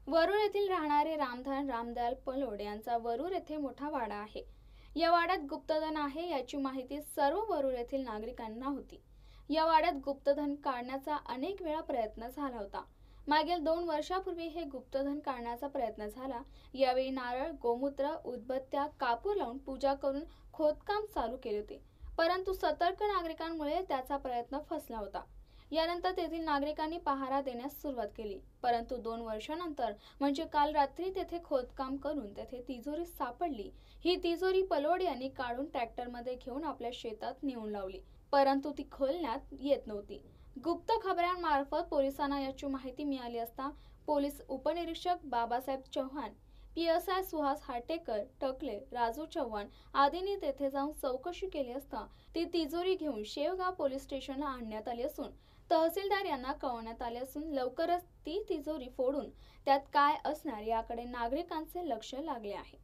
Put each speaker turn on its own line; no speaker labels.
वरुड येथील राहणारे रामधन रामदयाल पलोड यांचा वरुड येथे मोठा वाडा आहे। या वाड्यात गुप्तधन आहे याची माहिती सर्व वरुड येथील नागरिकांना होती। या वाड्यात गुप्तधन काढण्याचा अनेक वेळा प्रयत्न झाला होता। मागील 2 वर्षापूर्वी हे गुप्तधन काढण्याचा प्रयत्न झाला। यावेळी नारळ, गोमूत्र, उदबत्त्या, कापूर लावून पूजा करून खोदकाम चालू केले होते, परंतु सतर्क नागरिकांमुळे त्याचा प्रयत्न फसला होता। यानंतर तेथील नागरिकांनी पहारा देण्यास सुरुवात केली, परंतु 2 वर्षांनंतर म्हणजे काल रात्री तेथे खोदकाम करून तेथे तिजोरी सापडली। ही तिजोरी पलोड यांनी काढून ट्रॅक्टरमध्ये घेऊन आपल्या शेतात नेऊन लावली, परंतु ती खोलण्यात येत नव्हती। गुप्त खबरांमार्फत पोलिसांना याची माहिती मिळाली असता पोलीस उपनिरीक्षक बाबासाहेब चव्हाण, PSI सुहास हाटेकर, टकले, राजू चव्हाण आदींनी तेथे जाऊन चौकशी केली असता ती तिजोरी घेऊन शेवगाव पोलीस स्टेशनला आणण्यात आली असून तहसीलदार यांना कळवण्यात आले असून लवकरच ती तिजोरी फोडून त्यात काय असणार याकडे नागरिकांचे लक्ष लागले आहे।